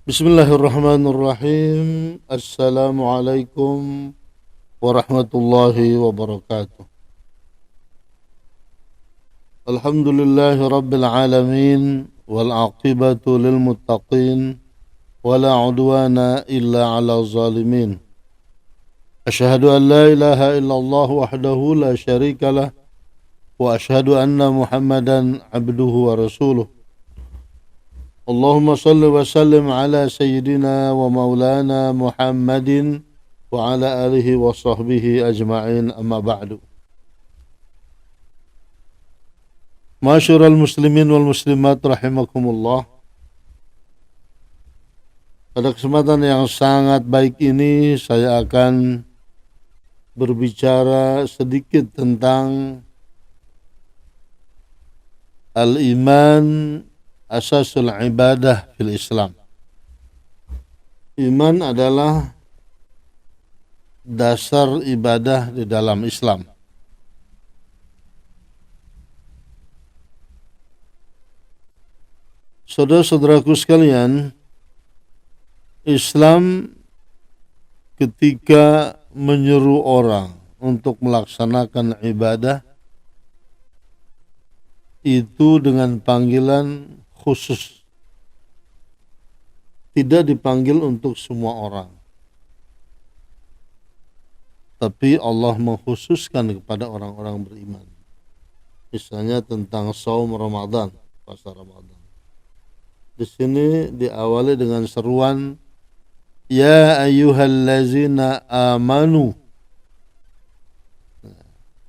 Bismillahirrahmanirrahim. Assalamualaikum warahmatullahi wabarakatuh. Alhamdulillahi rabbil alamin wal aqibatu lil muttaqin wala udwana illa ala zalimin. Asyhadu an la ilaha illallah wahdahu la syarika lah wa asyhadu anna Muhammadan abduhu wa rasuluh. Allahumma salli wa sallim ala sayyidina wa maulana Muhammadin wa ala alihi wa sahbihi ajma'in, amma ba'du. Masyurul muslimin wal muslimat rahimakumullah. Pada kesempatan yang sangat baik ini saya akan berbicara sedikit tentang al-iman asasul ibadah fil Islam. Iman adalah dasar ibadah di dalam Islam. Saudara-saudaraku sekalian, Islam ketika menyeru orang untuk melaksanakan ibadah itu dengan panggilan khusus, tidak dipanggil untuk semua orang, tapi Allah mengkhususkan kepada orang-orang beriman. Misalnya tentang saum Ramadan, puasa Ramadan. Di sini diawali dengan seruan ya ayyuhallazina amanu,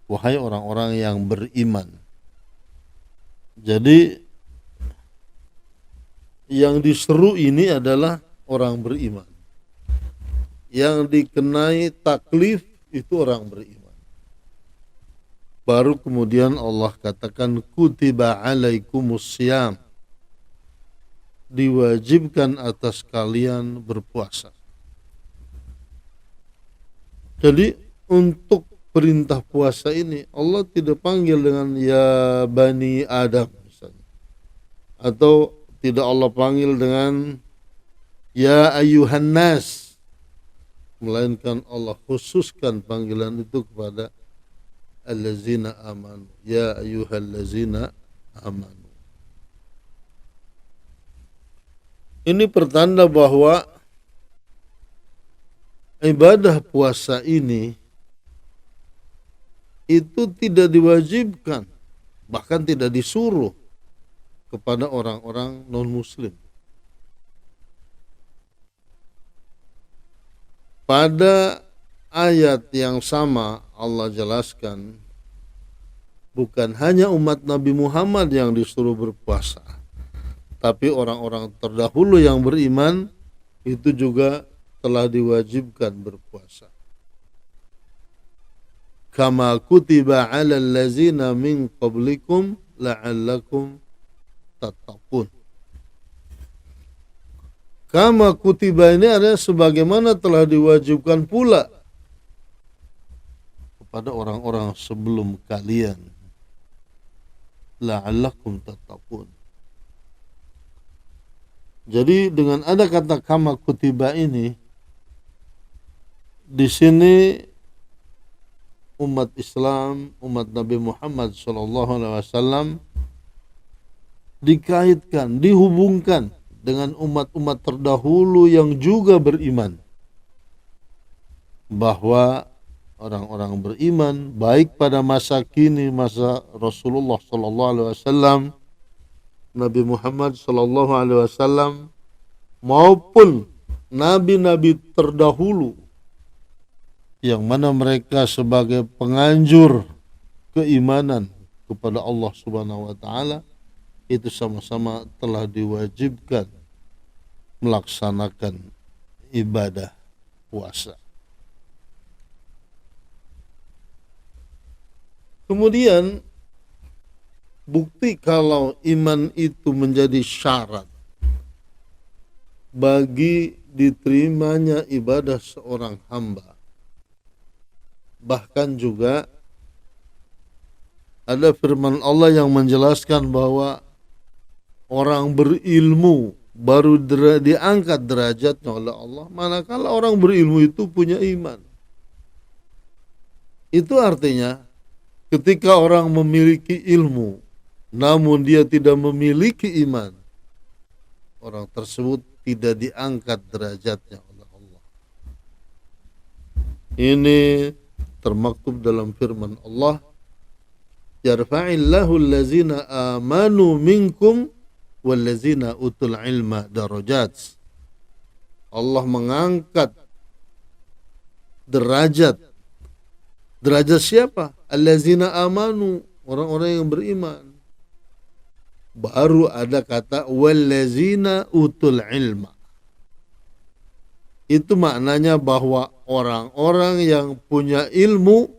wahai orang-orang yang beriman. Jadi yang diseru ini adalah orang beriman. Yang dikenai taklif itu orang beriman. Baru kemudian Allah katakan kutiba alaikumussyam, diwajibkan atas kalian berpuasa. Jadi untuk perintah puasa ini Allah tidak panggil dengan ya bani Adam misalnya, atau tidak Allah panggil dengan ya ayyuhan nas, melainkan Allah khususkan panggilan itu kepada allazina amanu, ya ayyuhallazina amanu. Ini pertanda bahwa ibadah puasa ini itu tidak diwajibkan, bahkan tidak disuruh kepada orang-orang non-muslim. Pada ayat yang sama Allah jelaskan bukan hanya umat Nabi Muhammad yang disuruh berpuasa, tapi orang-orang terdahulu yang beriman itu juga telah diwajibkan berpuasa. Kama kutiba 'alal ladzina min qablikum la'allakum tattaqun. Kama kutiba ini adalah sebagaimana telah diwajibkan pula kepada orang-orang sebelum kalian, la'allakum tattaqun. Jadi dengan ada kata kama kutiba ini, di sini umat Islam, umat Nabi Muhammad SAW dikaitkan, dihubungkan dengan umat-umat terdahulu yang juga beriman, bahwa orang-orang beriman baik pada masa kini, masa Rasulullah SAW, Nabi Muhammad SAW, maupun nabi-nabi terdahulu yang mana mereka sebagai penganjur keimanan kepada Allah Subhanahu wa taala, itu sama-sama telah diwajibkan melaksanakan ibadah puasa. Kemudian bukti kalau iman itu menjadi syarat bagi diterimanya ibadah seorang hamba. Bahkan juga ada firman Allah yang menjelaskan bahwa orang berilmu baru diangkat derajatnya oleh Allah, manakala orang berilmu itu punya iman. Itu artinya ketika orang memiliki ilmu namun dia tidak memiliki iman, orang tersebut tidak diangkat derajatnya oleh Allah. Ini termaktub dalam firman Allah, yarfa'illahu allazina amanu minkum wallazina utul ilma darajat. Allah mengangkat derajat siapa? Allazina amanu, orang-orang yang beriman. Baru ada kata wallazina utul ilma. Itu maknanya bahwa orang-orang yang punya ilmu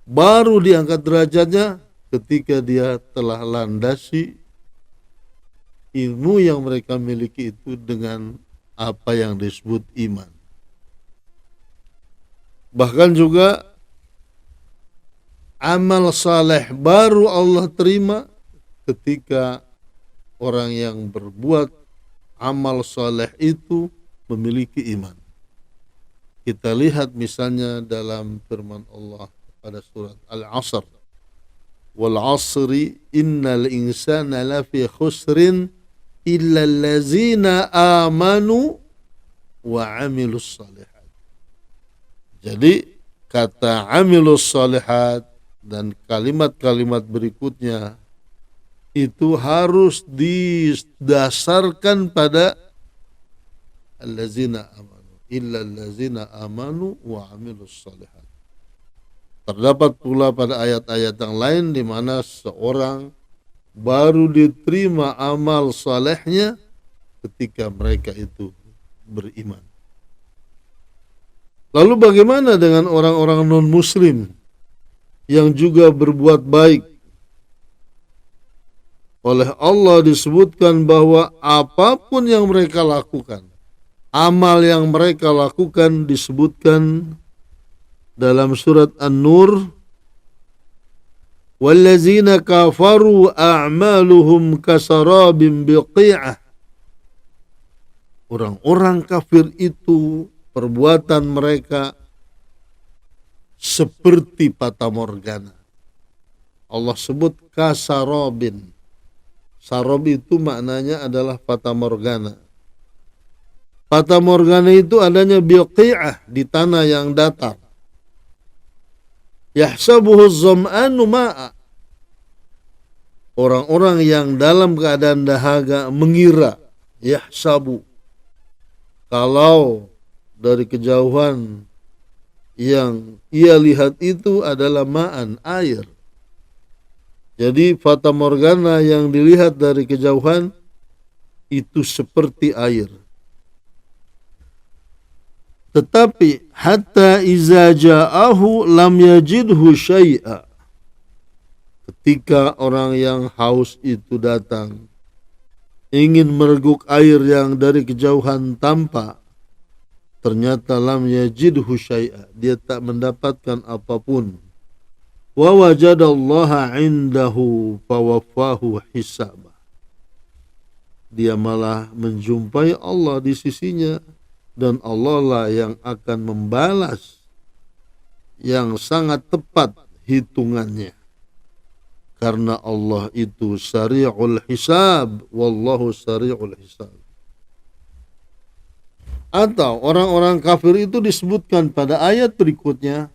baru diangkat derajatnya ketika dia telah landasi ilmu yang mereka miliki itu dengan apa yang disebut iman. Bahkan juga amal saleh baru Allah terima ketika orang yang berbuat amal saleh itu memiliki iman. Kita lihat misalnya dalam firman Allah pada surat Al-Asr, wal 'asri innal insana lafi khusrin illa allazina amanu wa 'amilus shalihat. Jadi kata 'amilus shalihat dan kalimat-kalimat berikutnya itu harus didasarkan pada allazina amanu, illa allazina amanu wa 'amilus shalihat. Terdapat pula pada ayat-ayat yang lain di mana seorang baru diterima amal salehnya ketika mereka itu beriman. Lalu bagaimana dengan orang-orang non-muslim yang juga berbuat baik? Oleh Allah disebutkan bahwa apapun yang mereka lakukan, amal yang mereka lakukan disebutkan dalam surat An-Nur, wallazina kafaru a'maluhum kasarabin biqi'ah. Orang-orang kafir itu perbuatan mereka seperti fata morgana. Allah sebut kasarabin. Sarab itu maknanya adalah fata morgana. Fata morgana itu adanya biqi'ah, di tanah yang datar. Yahsabuhu zam'anu ma'a. Orang-orang yang dalam keadaan dahaga mengira, yahsabu, kalau dari kejauhan yang ia lihat itu adalah ma'an, air. Jadi fata morgana yang dilihat dari kejauhan itu seperti air. Tetapi hatta iza ja'ahu lam yajidhu syai'a. Ketika orang yang haus itu datang, ingin mereguk air yang dari kejauhan tampak, ternyata lam yajidhu syai'a, dia tak mendapatkan apapun. Wa wajadallaha indahu fawaffahu hisabah. Dia malah menjumpai Allah di sisinya, dan Allah lah yang akan membalas yang sangat tepat hitungannya. Karena Allah itu sari'ul hisab, wallahu sari'ul hisab. Atau orang-orang kafir itu disebutkan pada ayat berikutnya,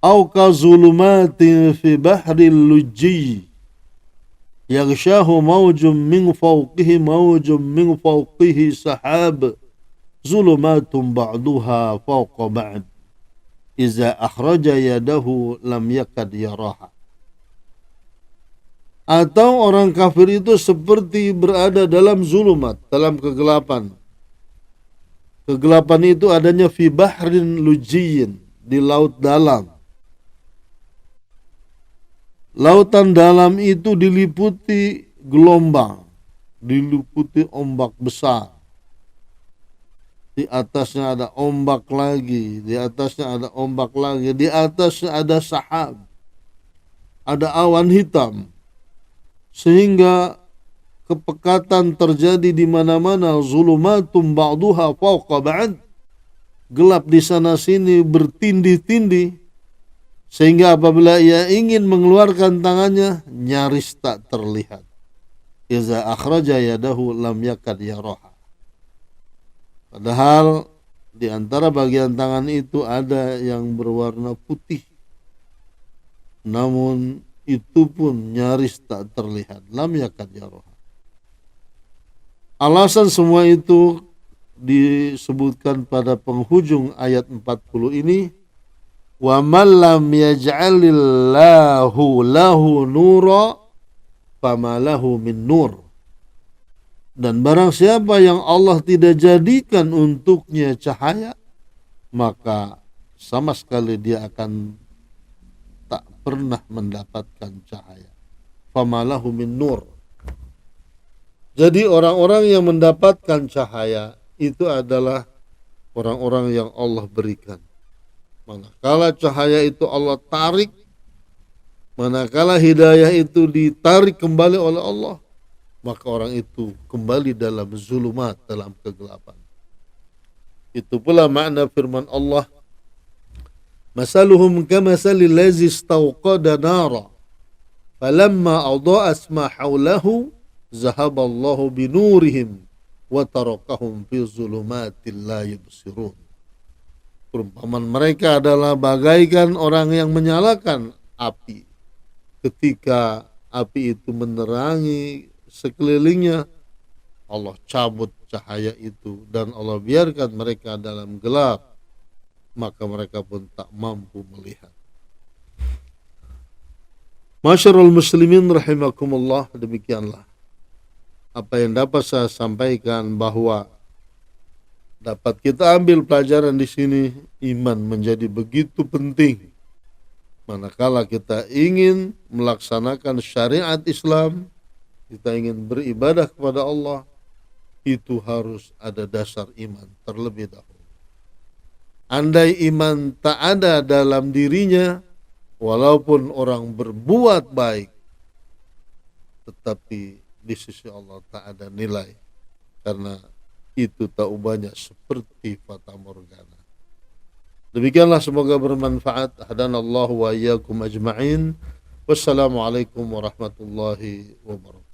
au ka zulumatin fi bahril lujji yaghshahu mawjun min fawqihi sahab zulumatun ba'duha fawqa ba'd iza akhraja yadahu lam yakad yaraha. Atau orang kafir itu seperti berada dalam zulumat, dalam kegelapan. Kegelapan itu adanya fi bahrin lujjiyin, di laut dalam. Lautan dalam itu diliputi gelombang, diliputi ombak besar. Di atasnya ada ombak lagi, di atasnya ada ombak lagi, di atasnya ada sahab, ada awan hitam. Sehingga kepekatan terjadi di mana-mana, zulumatum ba'duha fawqa ba'd. Gelap di sana sini bertindih-tindih. Sehingga apabila ia ingin mengeluarkan tangannya, nyaris tak terlihat. Iza akhraja yadahu lam yakad yaraha. Padahal di antara bagian tangan itu ada yang berwarna putih. Namun itu pun nyaris tak terlihat. Lam yakad yaraha. Alasan semua itu disebutkan pada penghujung ayat 40 ini. Wa man lam yaj'alillahu lahu nura fama lahu min nur. Dan barang siapa yang Allah tidak jadikan untuknya cahaya, maka sama sekali dia akan tak pernah mendapatkan cahaya. Fama lahu min nur. Jadi orang-orang yang mendapatkan cahaya itu adalah orang-orang yang Allah berikan. Manakala cahaya itu Allah tarik, manakala hidayah itu ditarik kembali oleh Allah, maka orang itu kembali dalam zulumat, dalam kegelapan. Itu pula makna firman Allah, masaluhum kamasalil ladzi istawqada nara falamma adha'at ma hawlahu zahaballahu binurihim wa tarakahum fi zulumatil la yubsirun. Perumpamaan mereka adalah bagaikan orang yang menyalakan api. Ketika api itu menerangi sekelilingnya, Allah cabut cahaya itu dan Allah biarkan mereka dalam gelap, maka mereka pun tak mampu melihat. Masyarul muslimin rahimakumullah, demikianlah apa yang dapat saya sampaikan, bahwa dapat kita ambil pelajaran di sini, iman menjadi begitu penting. Manakala kita ingin melaksanakan syariat Islam, kita ingin beribadah kepada Allah, itu harus ada dasar iman terlebih dahulu. Andai iman tak ada dalam dirinya, walaupun orang berbuat baik, tetapi di sisi Allah tak ada nilai, karena itu tak ubahnya seperti fata morgana. Demikianlah, semoga bermanfaat. Hadanallahu wa iyyakum ajma'in. Wassalamualaikum warahmatullahi wabarakatuh.